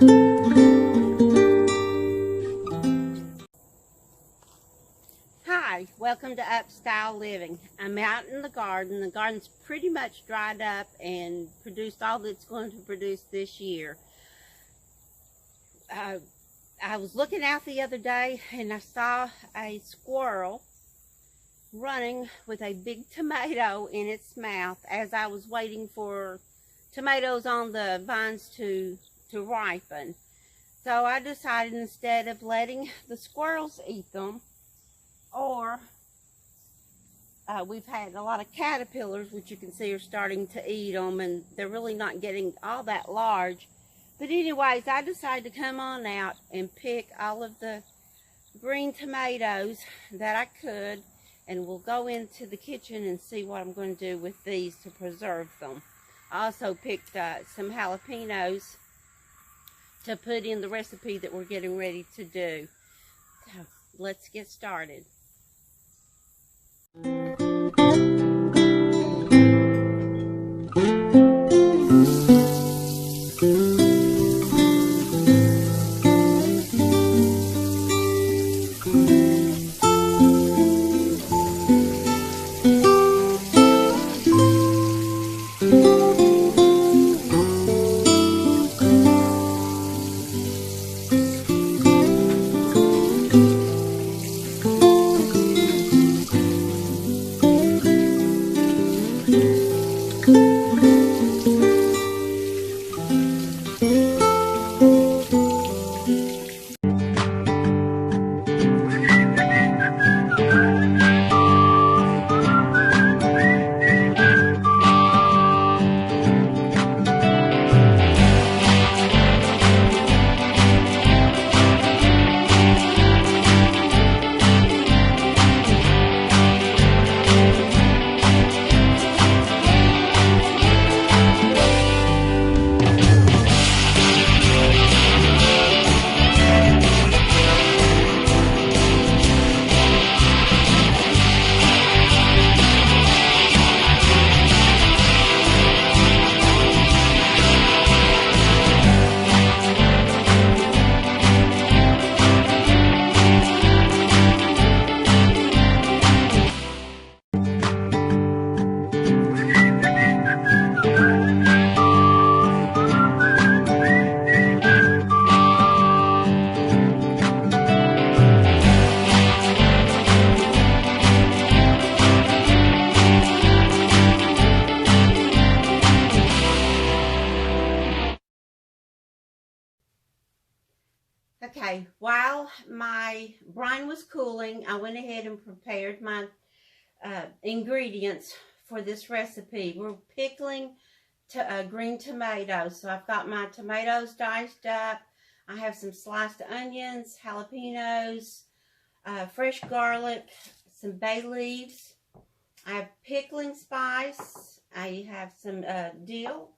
Hi, welcome to Upstyle Living. I'm out in the garden. The garden's pretty much dried up and produced all that it's going to produce this year. I was looking out the other day and I saw a squirrel running with a big tomato in its mouth as I was waiting for tomatoes on the vines to ripen. So I decided, instead of letting the squirrels eat them, or we've had a lot of caterpillars, which you can see are starting to eat them, and they're really not getting all that large. But anyways, I decided to come on out and pick all of the green tomatoes that I could, and we'll go into the kitchen and see what I'm going to do with these to preserve them. I also picked some jalapenos to put in the recipe that we're getting ready to do. So let's get started. Okay, while my brine was cooling, I went ahead and prepared my ingredients for this recipe. We're pickling green tomatoes. So I've got my tomatoes diced up. I have some sliced onions, jalapenos, fresh garlic, some bay leaves. I have pickling spice. I have some dill.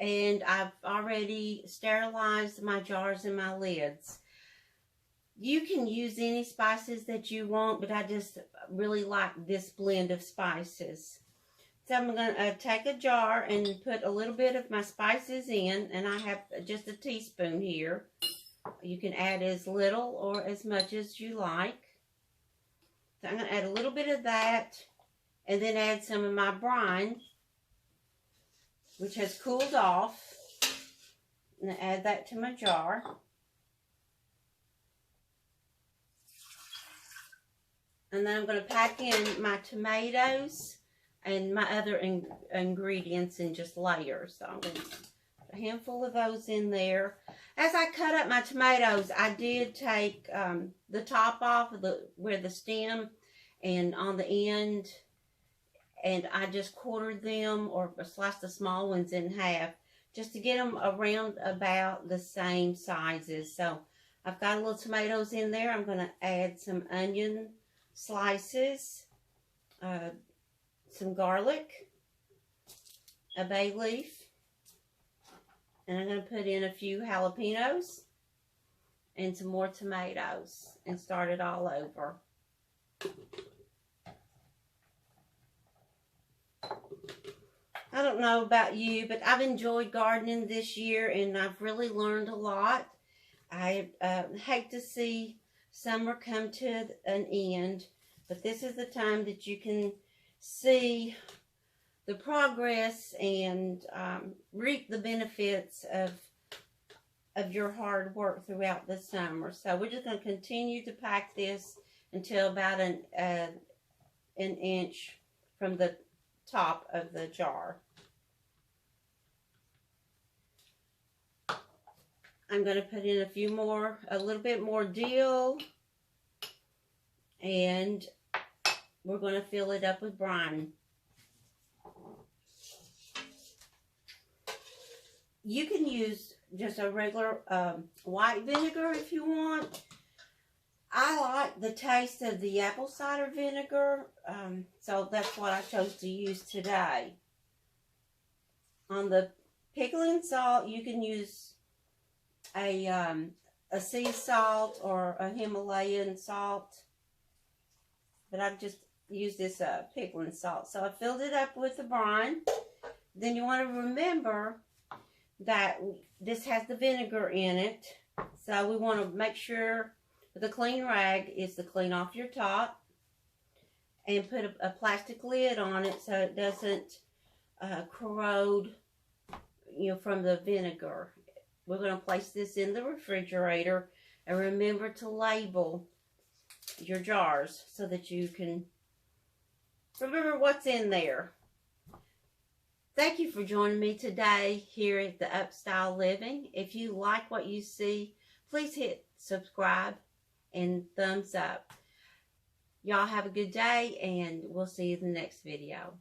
And I've already sterilized my jars and my lids. You can use any spices that you want, but I just really like this blend of spices. So I'm going to take a jar and put a little bit of my spices in, and I have just a teaspoon here. You can add as little or as much as you like. So I'm going to add a little bit of that, and then add some of my brine, which has cooled off. I'm going to add that to my jar. And then I'm going to pack in my tomatoes and my other ingredients in just layers. So I'm going to put a handful of those in there. As I cut up my tomatoes, I did take the top off of where the stem and on the end, and I just quartered them or sliced the small ones in half just to get them around about the same sizes. So I've got a little tomatoes in there. I'm going to add some onion slices, some garlic, a bay leaf, and I'm going to put in a few jalapenos and some more tomatoes and start it all over. I don't know about you, but I've enjoyed gardening this year, and I've really learned a lot. I hate to see summer come to an end, but this is the time that you can see the progress and reap the benefits of your hard work throughout the summer. So we're just going to continue to pack this until about an inch from the top of the jar. I'm going to put in a little bit more dill, and we're going to fill it up with brine. You can use just a regular white vinegar if you want. I like the taste of the apple cider vinegar, so that's what I chose to use today. On the pickling salt, you can use a sea salt or a Himalayan salt, but I've just used this pickling salt. So I filled it up with the brine. Then you want to remember that this has the vinegar in it, so we want to make sure with a clean rag is to clean off your top and put a plastic lid on it so it doesn't corrode, from the vinegar. We're going to place this in the refrigerator, and remember to label your jars so that you can remember what's in there. Thank you for joining me today here at the Upstyle Living. If you like what you see, please hit subscribe and thumbs up. Y'all have a good day, and we'll see you in the next video.